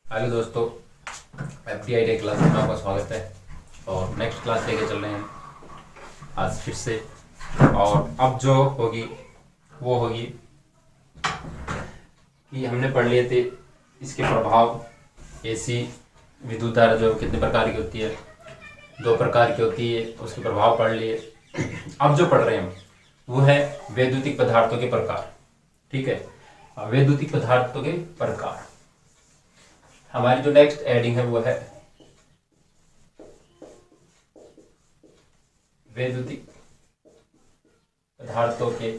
Hello दोस्तों, FTI class में आपका स्वागत है। और नेक्स्ट क्लास लेके चल रहे हैं आज फिर से। और अब जो होगी वो होगी कि हमने पढ़ लिए थे इसके प्रभाव। एसी विद्युत धारा जो कितने प्रकार की होती है, 2 प्रकार की होती है, उसके प्रभाव पढ़ लिए। अब जो पढ़ रहे हैं हम वो है वैद्युतिक पदार्थों के प्रकार। ठीक है, वैद्युतिक पदार्थों के प्रकार। हमारी जो नेक्स्ट एडिंग है वो है वैद्युतिक पदार्थों के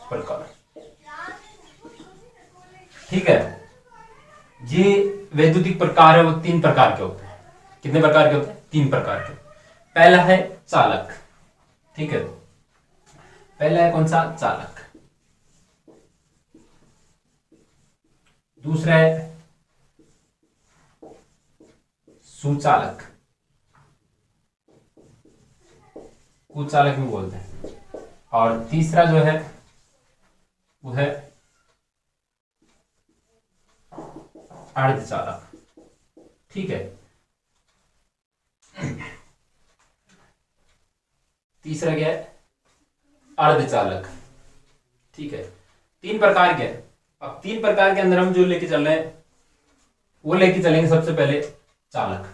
प्रकार। ठीक है, ये वैद्युतिक प्रकार है वो 3 प्रकार के होते हैं। कितने प्रकार के होते हैं? 3 प्रकार के। पहला है चालक। ठीक है, पहला है कौन सा? चालक। दूसरा है सुचालक, कुचालक भी बोलते हैं। और तीसरा जो है वो है अर्धचालक। ठीक है, तीसरा क्या है? अर्धचालक। ठीक है, 3 प्रकार के हैं। अब 3 प्रकार के अंदर हम जो लेके चल रहे हैं वो लेके चलेंगे सबसे पहले चालक।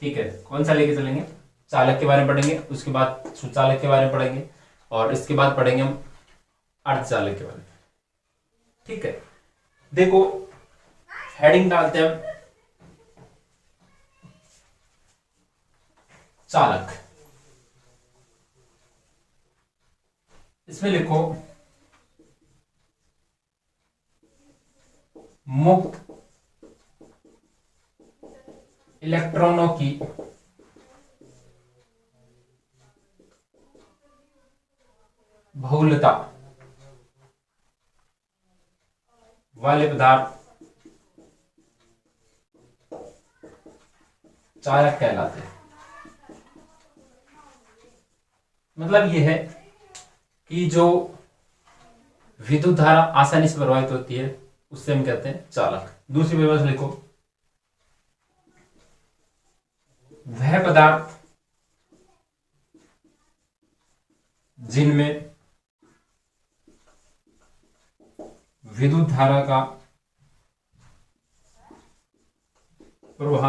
ठीक है, कौन सा लेके चलेंगे? चालक के बारे में पढ़ेंगे, उसके बाद सुचालक के बारे में पढ़ेंगे, और इसके बाद पढ़ेंगे हम अर्धचालक के बारे में। ठीक है, देखो हेडिंग डालते हैं हम चालक। इसमें लिखो मुक्त इलेक्ट्रॉनों की बहुलता वाले पदार्थ चालक कहलाते हैं। मतलब यह है कि जो विद्युत धारा आसानी से प्रवाहित होती है उससे हम कहते हैं चालक। दूसरी व्यवस्था लिखो, वह पदार्थ जिनमें विद्युत धारा का प्रवाह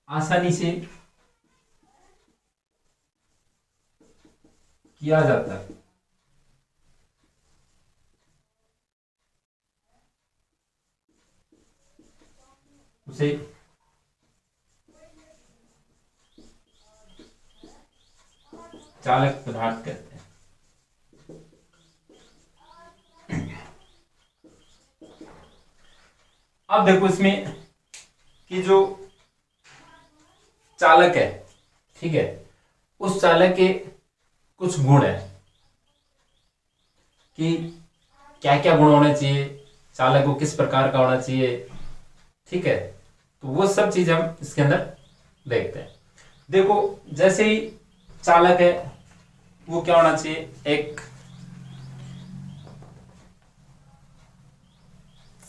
आसानी से किया जाता है उसे चालक पदार्थ कहते हैं। अब देखो इसमें कि जो चालक है, ठीक है, उस चालक के कुछ गुण है कि क्या क्या गुण होने चाहिए, चालक को किस प्रकार का होना चाहिए। ठीक है, तो वो सब चीज हम इसके अंदर देखते हैं। देखो जैसे ही चालक है वो क्या होना चाहिए? एक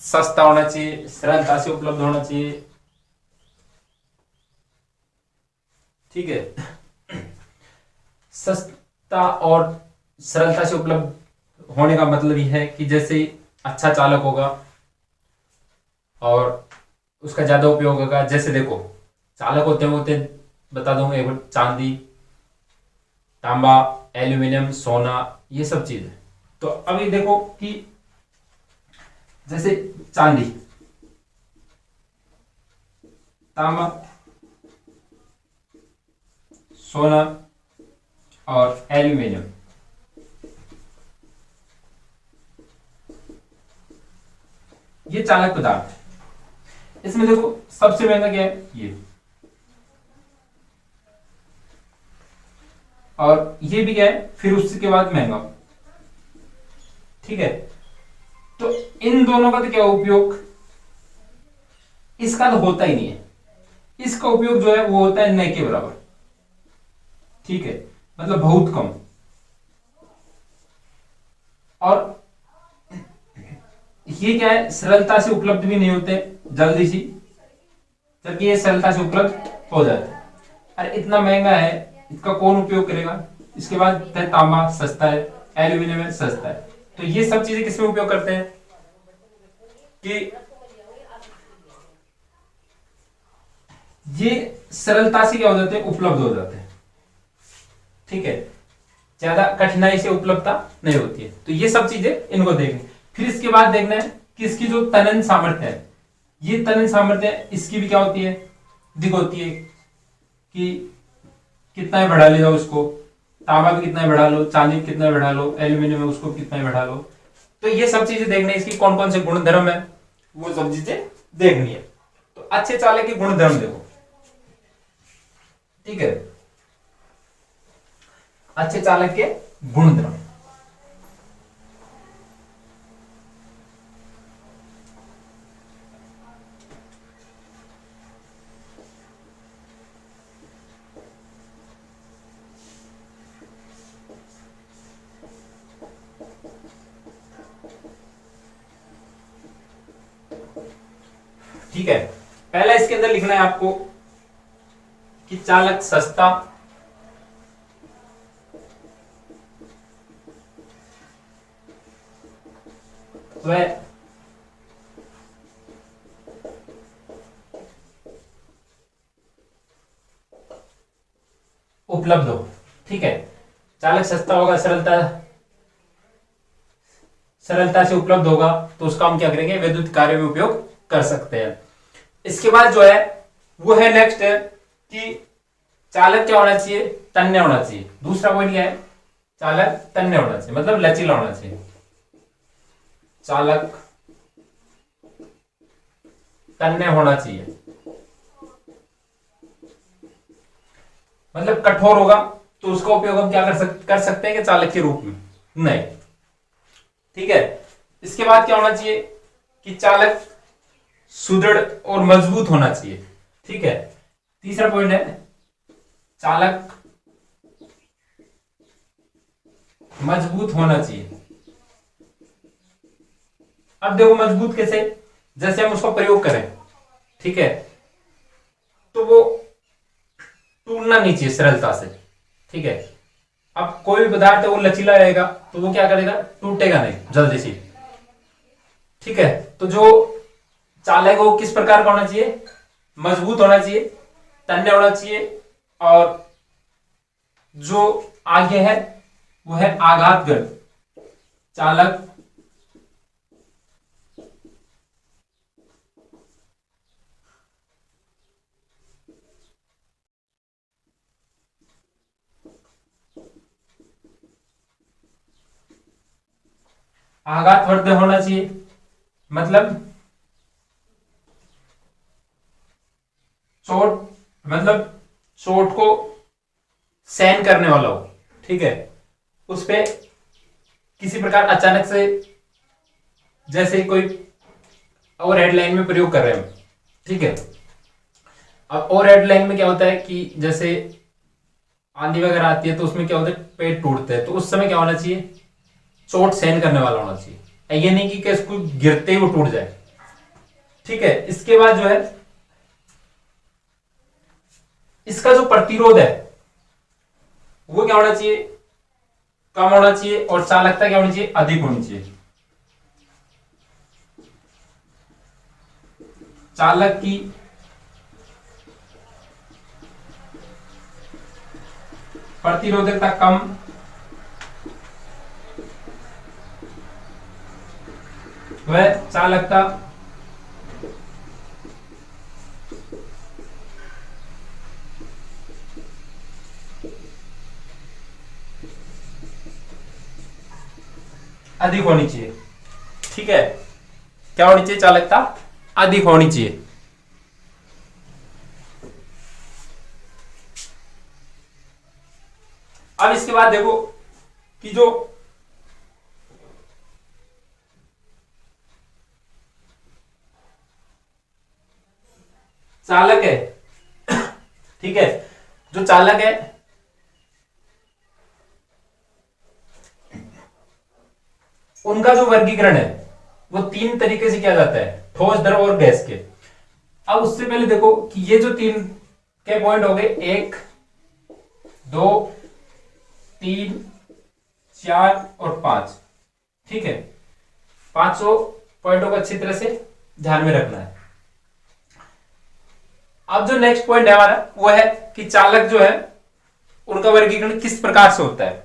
सस्ता होना चाहिए, सरलता से उपलब्ध होना चाहिए। ठीक है, सस्ता और सरलता से उपलब्ध होने का मतलब यह है कि जैसे अच्छा चालक होगा और उसका ज्यादा उपयोग होगा। जैसे देखो चालक होते हैं बता दूंगा एक बार, चांदी, तांबा, एल्यूमिनियम, सोना, ये सब चीज है। तो अभी देखो कि जैसे चांदी, तांबा, सोना और एल्यूमिनियम, ये चालक पदार्थ है। इसमें देखो सबसे महंगा क्या है? ये। और ये भी क्या है? फिर उसके बाद महंगा। ठीक है, तो इन दोनों का तो क्या उपयोग? इसका तो होता ही नहीं है। इसका उपयोग जो है वो होता है न के बराबर। ठीक है, मतलब बहुत कम। और ये क्या है, सरलता से उपलब्ध भी नहीं होते जल्दी सी, जबकि ये सरलता से उपलब्ध हो जाते हैं। अरे इतना महंगा है, इसका कौन उपयोग करेगा। इसके बाद तांबा सस्ता है, एल्यूमिनियम है सस्ता है। तो ये सब चीजें किसमें उपयोग करते हैं कि ये सरलता से क्या हो जाते हैं, उपलब्ध हो जाते हैं। ठीक है, ज्यादा कठिनाई से उपलब्धता नहीं होती है। तो ये सब चीजें इनको देखनी। फिर इसके बाद देखना है कि इसकी जो तनन सामर्थ्य है, ये तनन सामर्थ्य इसकी भी क्या होती है, दिख होती है कि कितना बढ़ा ले जाओ उसको, तांबा भी कितना बढ़ा लो, चांदी कितना बढ़ा लो, एल्यूमिनियम उसको कितना बढ़ा लो। तो ये सब चीजें देखनी है, इसकी कौन कौन से गुणधर्म है वो सब चीजें देखनी है। तो अच्छे चालक के गुणधर्म देखो। ठीक है, अच्छे चालक के गुणधर्म। ठीक है, पहला इसके अंदर लिखना है आपको कि चालक सस्ता, वह उपलब्ध हो। ठीक है, चालक सस्ता होगा, सरलता से उपलब्ध होगा, तो उसका हम क्या करेंगे, विद्युत कार्य में उपयोग कर सकते हैं। इसके बाद जो है वो है नेक्स्ट है कि चालक क्या होना चाहिए, तन्य होना चाहिए। दूसरा पॉइंट क्या है, चालक तन्य होना चाहिए, मतलब लचीला होना चाहिए। चालक तन्य होना चाहिए, मतलब कठोर होगा तो उसका उपयोग हम क्या कर सकते हैं कि चालक के रूप में नहीं। ठीक है, इसके बाद क्या होना चाहिए कि चालक सुदृढ़ और मजबूत होना चाहिए। ठीक है, तीसरा पॉइंट है चालक मजबूत होना चाहिए। अब देखो मजबूत कैसे, जैसे हम उसका प्रयोग करें, ठीक है, तो वो टूटना नहीं चाहिए सरलता से। ठीक है, अब कोई भी पदार्थ है वो लचीला रहेगा तो वो क्या करेगा, टूटेगा नहीं जल्दी से। ठीक है, तो जो चालक वो किस प्रकार का होना चाहिए, मजबूत होना चाहिए, तन्य होना चाहिए, और जो आगे है वो है आघातगत। चालक आघातवर्धक होना चाहिए, मतलब चोट, मतलब चोट को सहन करने वाला हो। ठीक है, उस पे किसी प्रकार अचानक से, जैसे कोई ओवरहेड लाइन में प्रयोग कर रहे हैं, ठीक है, अब ओवरहेड लाइन में क्या होता है कि जैसे आंधी वगैरह आती है तो उसमें क्या होता है, पेड़ टूटते हैं, तो उस समय क्या होना चाहिए, चोट सहन करने वाला होना चाहिए। ये नहीं कि इसको गिरते ही वो टूट जाए। ठीक है, इसके बाद जो है इसका जो प्रतिरोध है वो क्या होना चाहिए, कम होना चाहिए, और चालकता क्या होनी चाहिए, अधिक होनी चाहिए। चालक की प्रतिरोधकता कम, वह चालकता अधिक होनी चाहिए। ठीक है, क्या होनी चाहिए, चालकता अधिक होनी चाहिए। अब इसके बाद देखो कि जो चालक है, ठीक है, जो चालक है उनका जो वर्गीकरण है वो तीन तरीके से किया जाता है, ठोस, द्रव और गैस के। अब उससे पहले देखो कि ये जो तीन के पॉइंट हो गए, 1 2 3 4 और 5, ठीक है, 500 पॉइंटों को अच्छी तरह से ध्यान में रखना है। अब जो नेक्स्ट पॉइंट है हमारा वो है कि चालक जो है उनका वर्गीकरण किस प्रकार से होता है,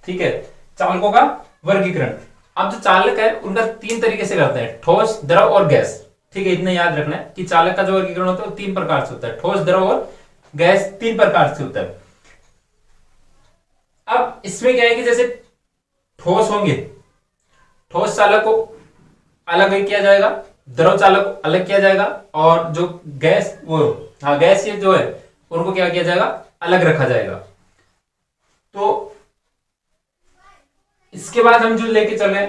ठीक है, चालकों का वर्गीकरण। अब जो चालक है उनका तीन तरीके से करते हैं, ठोस, द्रव और गैस, ठीक है, इतना याद रखना है कि चालक का जो वर्गीकरण होता है वो तीन प्रकार से होता है, ठोस, द्रव और गैस, तीन प्रकार से होता है। अब इसमें क्या है कि जैसे ठोस होंगे, ठोस चालक को अलग किया जाएगा, द्रव चालक को अलग किया जाएगा, और जो गैस वो गैस ये जो है उनको क्या किया जाएगा, अलग रखा जाएगा। तो इसके बाद हम जो लेके चले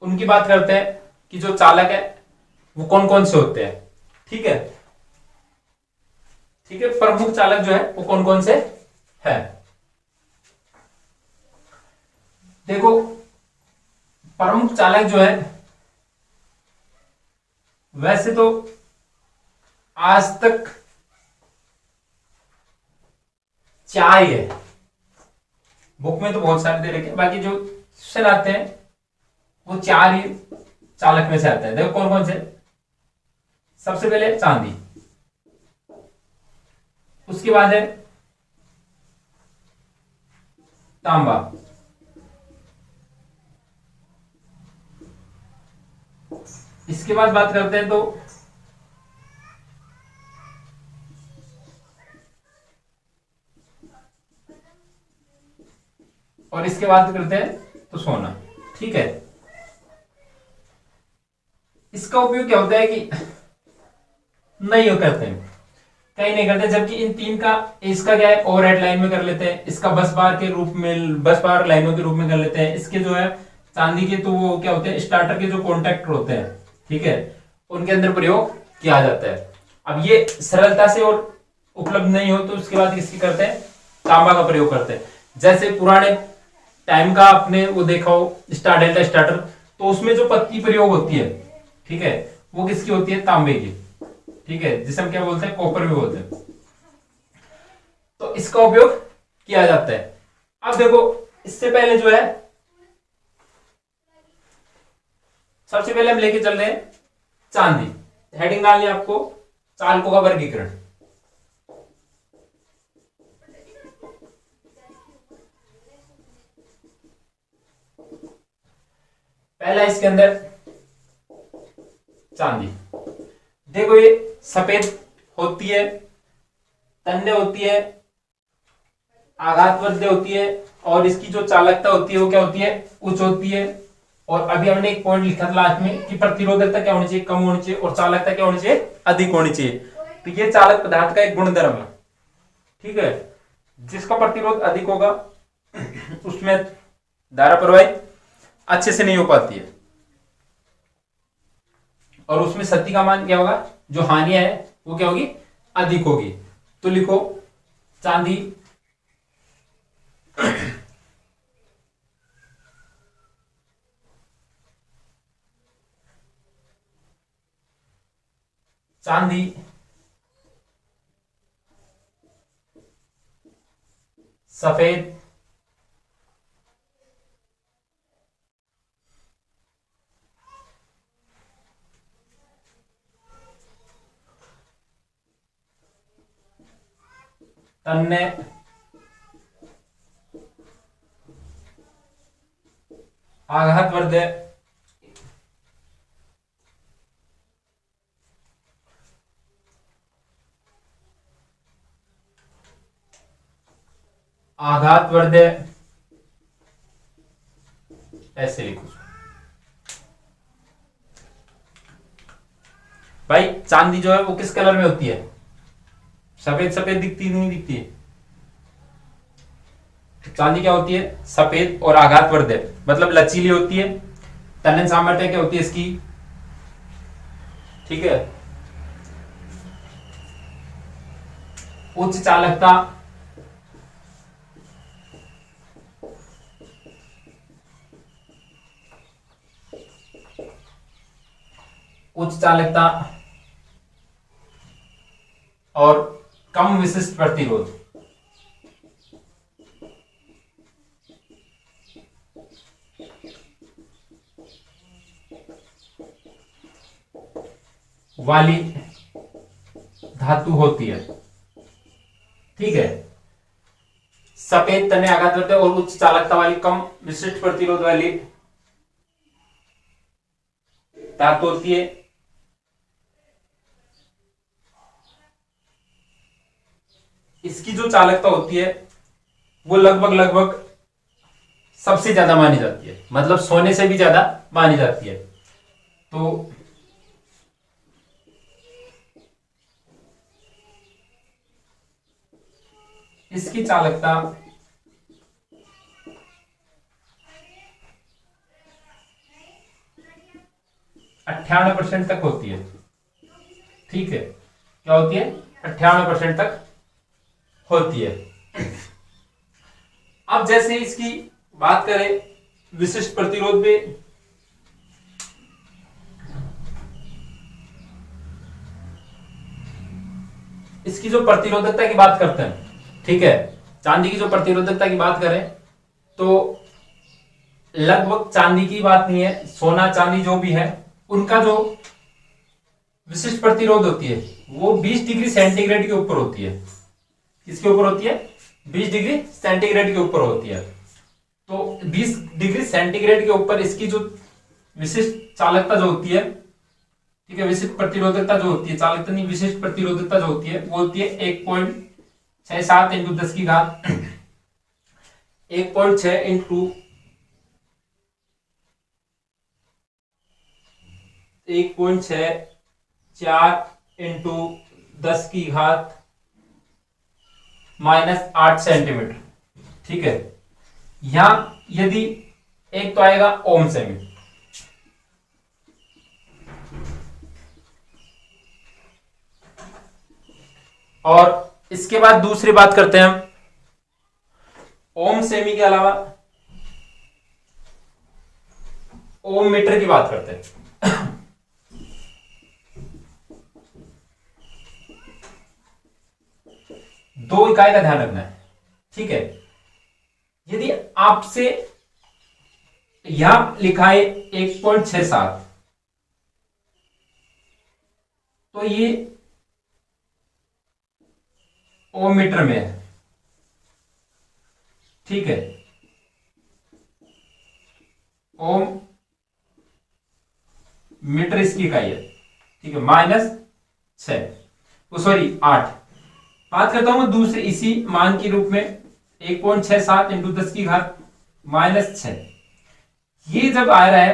उनकी बात करते हैं कि जो चालक है वो कौन कौन से होते हैं, ठीक है, ठीक है, प्रमुख चालक जो है वो कौन कौन से है। देखो प्रमुख चालक जो है वैसे तो आज तक 4 ही है, बुक में तो बहुत सारे दे रखे, बाकी जो क्वेश्चन आते हैं वो 4 ही चालक में से आते हैं। देखो कौन कौन से, सबसे पहले चांदी, उसके बाद है तांबा, इसके बाद बात करते हैं तो और इसके बाद करते हैं तो सोना, ठीक है। इसका उपयोग क्या होता है कि नहीं करते हैं, कहीं नहीं करते, जबकि इन तीन का, इसका क्या है ओवरहेड लाइन में कर लेते हैं, इसका बस बार के रूप में, बस बार लाइनों के रूप में कर लेते हैं। इसके जो है चांदी के तो वो क्या होते हैं, स्टार्टर के जो कॉन्टैक्टर होते हैं, ठीक है, उनके अंदर प्रयोग किया जाता है। अब ये सरलता से और उपलब्ध नहीं हो तो उसके बाद इसकी करते हैं, तांबा का प्रयोग करते हैं। जैसे पुराने टाइम का आपने वो देखा हो स्टार डेल्टा स्टार्टर, तो उसमें जो पत्ती प्रयोग होती है, ठीक है, वो किसकी होती है, तांबे की, ठीक है, जिसे हम क्या बोलते हैं, कॉपर भी बोलते हैं। तो इसका उपयोग किया जाता है। अब देखो इससे पहले जो है, सबसे पहले हम लेके चल रहे हैं चांदी, हेडिंग डालनी है आपको, चालकों का वर्गीकरण। पहला इसके अंदर चांदी, देखो ये सफेद होती है, तन्य होती है, आघातवर्ध्य होती है, और इसकी जो चालकता होती है वो क्या होती है, उच्च होती है। और अभी हमने एक पॉइंट लिखा था लास्ट में कि प्रतिरोधकता क्या होनी चाहिए, कम होनी चाहिए, और चालकता क्या होनी चाहिए, अधिक होनी चाहिए। तो ये चालक पदार्थ का एक गुणधर्म है, ठीक है, जिसका प्रतिरोध अधिक होगा उसमें धारा प्रवाहित अच्छे से नहीं हो पाती है, और उसमें शक्ति का मान क्या होगा, जो हानियां है वो क्या होगी, अधिक होगी। तो लिखो चांदी चांदी सफेद तन्ने आघातवर्ध्य आघातवर्ध्य, ऐसे लिखो भाई। चांदी जो है वो किस कलर में होती है, सफेद सफेद दिखती नहीं दिखती है, चांदी क्या होती है, सफेद और आघातवर्ध्य, मतलब लचीली होती है। तनन सामर्थ्य क्या होती है इसकी, ठीक है, उच्च चालकता, उच्च चालकता और कम विशिष्ट प्रतिरोध। वाली धातु होती है। ठीक है, सफेद तने आघात करते हैं और उच्च चालकता वाली कम विशिष्ट प्रतिरोध वाली धातु होती है। इसकी जो चालकता होती है वो लगभग सबसे ज्यादा मानी जाती है, मतलब सोने से भी ज्यादा मानी जाती है। तो इसकी चालकता 98% तक होती है। ठीक है, क्या होती है? 98% तक होती है। अब जैसे इसकी बात करें विशिष्ट प्रतिरोध पे, इसकी जो प्रतिरोधकता की बात करते हैं, ठीक है, चांदी की जो प्रतिरोधकता की बात करें तो लगभग चांदी की बात नहीं है, सोना चांदी जो भी है उनका जो विशिष्ट प्रतिरोध होती है वो 20 डिग्री सेंटीग्रेड के ऊपर होती है। किसके ऊपर होती है? 20 डिग्री सेंटीग्रेड के ऊपर होती है। तो 20 डिग्री सेंटीग्रेड के ऊपर इसकी जो विशिष्ट चालकता जो होती है, ठीक है, विशिष्ट प्रतिरोधकता जो होती है, चालकता नहीं, विशिष्ट प्रतिरोधकता जो होती है वो होती है 1.67 इंटू 10 की घात 1.6 इंटू 1.64 इंटू 10 की घात -8 सेंटीमीटर। ठीक है, यहां यदि एक तो आएगा ओम सेमी, और इसके बाद दूसरी बात करते हैं हम ओम सेमी के अलावा ओम मीटर की बात करते हैं। दो इकाई का ध्यान रखना है। ठीक है, यदि आपसे यहां लिखा है 1.67 तो ये ओम मीटर में है। ठीक है, ओम मीटर इसकी इकाई है। ठीक है, -8। बात करता हूं मैं दूसरे इसी मान के रूप में 1.67 इंटू 10 की घात -6। ये जब आ रहा है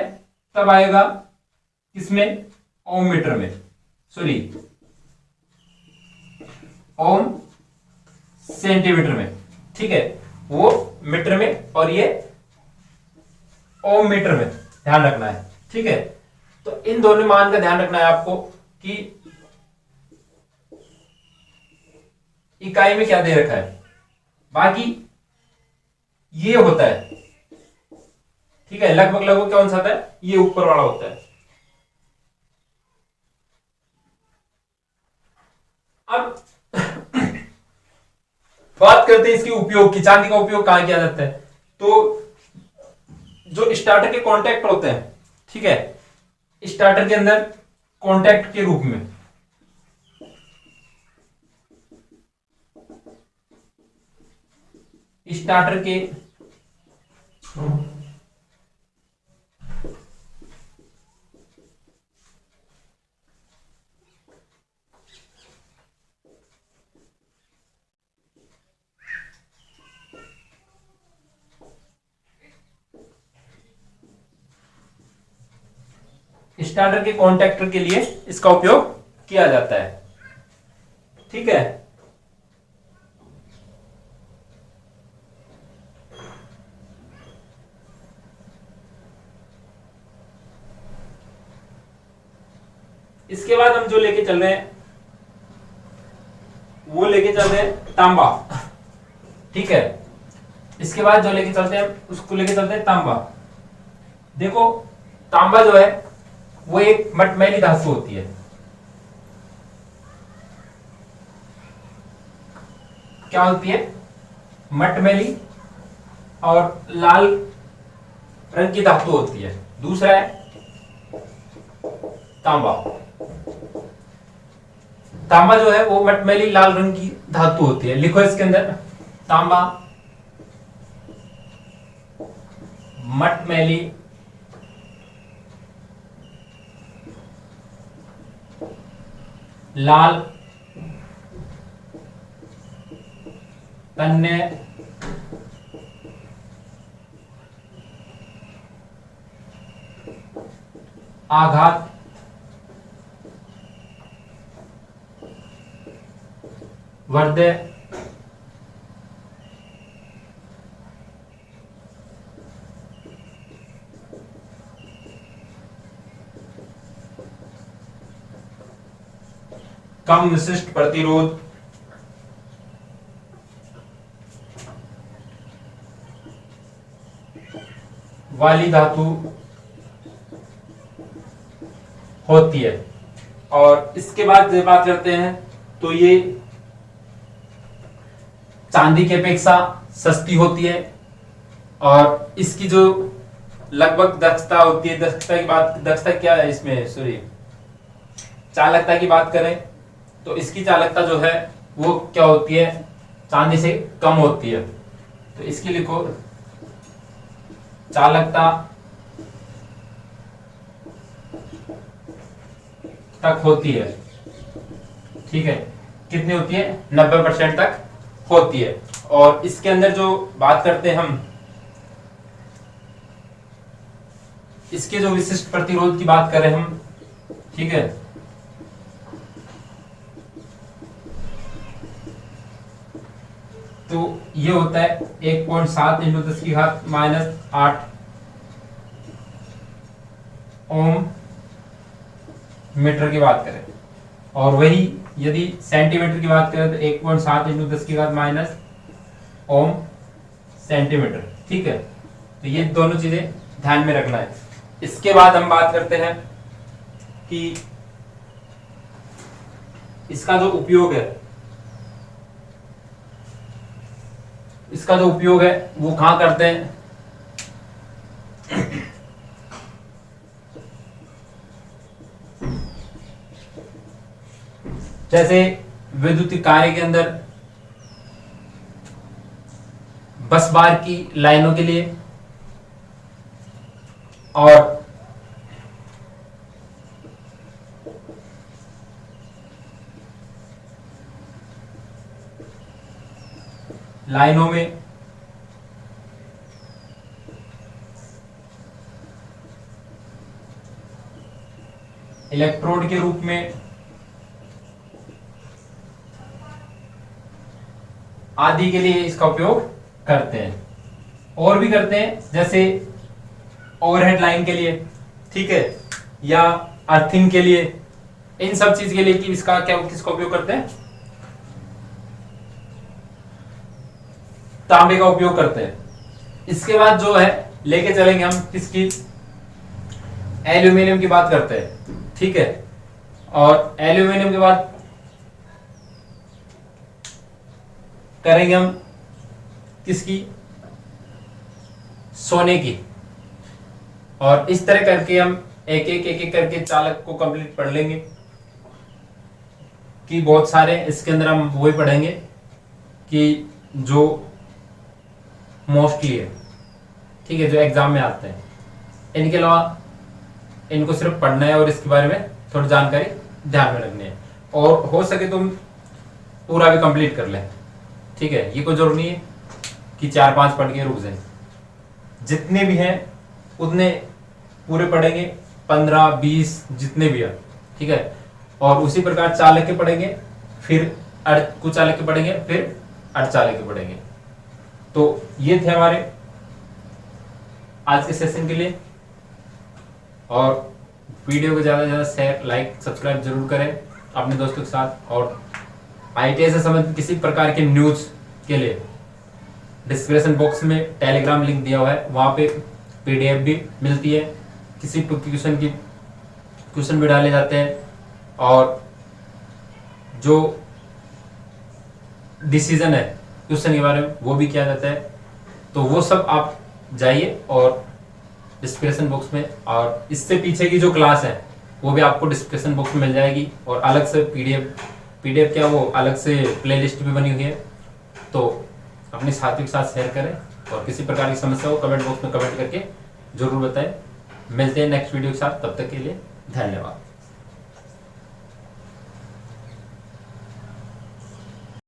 तब आएगा किसमें? ओम मीटर में, सॉरी ओम सेंटीमीटर में। ठीक है, वो मीटर में और ये ओम मीटर में, ध्यान रखना है। ठीक है, तो इन दोनों मान का ध्यान रखना है आपको कि इकाई में क्या दे रखा है। बाकी ये होता है, ठीक है, लगभग कौन सा होता है? ये ऊपर वाला होता है। अब बात करते हैं इसके उपयोग की। चांदी का उपयोग कहां किया जाता है? तो जो स्टार्टर के कॉन्टैक्ट होते हैं, ठीक है, स्टार्टर के अंदर कॉन्टैक्ट के रूप में स्टार्टर के स्टार्टर के कॉन्टैक्टर के लिए इसका उपयोग किया जाता है। ठीक है, इसके बाद हम जो लेके चल रहे हैं वो लेके चल रहे हैं तांबा। ठीक है, इसके बाद जो लेके चलते हैं उसको लेके चलते हैं तांबा। देखो तांबा जो है वो एक मटमैली धातु होती है। क्या होती है? मटमैली और लाल रंग की धातु होती है। दूसरा है तांबा। तांबा जो है वो मटमैली लाल रंग की धातु होती है। लिखो इसके अंदर, तांबा मटमैली लाल तन्य आघात वर्ध्य कम विशिष्ट प्रतिरोध वाली धातु होती है। और इसके बाद जब बात करते हैं तो ये चांदी की अपेक्षा सस्ती होती है और इसकी जो लगभग दक्षता होती है, दक्षता क्या है इसमें, सॉरी, चालकता की बात करें तो इसकी चालकता जो है वो क्या होती है, चांदी से कम होती है। तो इसकी लिखो चालकता तक होती है। ठीक है, कितनी होती है? 90% तक होती है। और इसके अंदर जो बात करते हैं हम, इसके जो विशिष्ट प्रतिरोध की बात करें हम, ठीक है, तो ये होता है 1.7 इंटू 10 की घात -8 ओम मीटर की बात करें। और वही यदि सेंटीमीटर की बात करें तो 1.7 इंटू 10 की घात माइनस ओम सेंटीमीटर। ठीक है, तो ये दोनों चीजें ध्यान में रखना है। इसके बाद हम बात करते हैं कि इसका जो उपयोग है, इसका जो उपयोग है वो कहां करते हैं। जैसे विद्युत कार्य के अंदर, बस बार की लाइनों के लिए, और लाइनों में इलेक्ट्रोड के रूप में आदि के लिए इसका उपयोग करते हैं। और भी करते हैं, जैसे ओवरहेड लाइन के लिए, ठीक है, या अर्थिंग के लिए, इन सब चीज के लिए कि इसका क्या, किसका उपयोग करते हैं, तांबे का उपयोग करते हैं। इसके बाद जो है लेके चलेंगे हम किसकी, एल्यूमिनियम की बात करते हैं। ठीक है, और एल्यूमिनियम के बाद करेंगे हम किसकी, सोने की। और इस तरह करके हम एक एक करके चालक को कंप्लीट पढ़ लेंगे कि बहुत सारे इसके अंदर हम वही पढ़ेंगे कि जो मोस्टली है, ठीक है, जो एग्जाम में आते हैं। इनके अलावा इनको सिर्फ पढ़ना है और इसके बारे में थोड़ी जानकारी ध्यान में रखनी है, और हो सके तुम पूरा भी कंप्लीट कर लें। ठीक है, ये कोई जरूरी नहीं है कि 4-5 पढ़ के रुक जाए, जितने भी हैं उतने पूरे पढ़ेंगे, 15-20 जितने भी हैं। ठीक है, और उसी प्रकार चालक के पढ़ेंगे, फिर कुछ चालक के पढ़ेंगे, फिर अर्धचालक के पढ़ेंगे। तो ये थे हमारे आज के सेशन के लिए। और वीडियो को ज़्यादा से ज़्यादा शेयर, लाइक, सब्सक्राइब जरूर करें अपने दोस्तों के साथ। और IIT से संबंधित किसी प्रकार के न्यूज़ के लिए डिस्क्रिप्शन बॉक्स में टेलीग्राम लिंक दिया हुआ है, वहाँ पे PDF भी मिलती है। किसी क्वेश्चन की क्वेश्चन भी डाले जाते हैं और जो डिसीजन है क्वेश्चन के बारे में वो भी किया जाता है। तो वो सब आप जाइए और डिस्क्रिप्शन बॉक्स में, और इससे पीछे की जो क्लास है वो भी आपको डिस्क्रिप्शन बॉक्स में मिल जाएगी, और अलग से पीडीएफ क्या वो अलग से प्लेलिस्ट भी बनी हुई है। तो अपने साथियों के साथ शेयर करें, और किसी प्रकार की समस्या हो कमेंट बॉक्स में कमेंट करके जरूर बताएं। मिलते हैं नेक्स्ट वीडियो के साथ, तब तक के लिए धन्यवाद।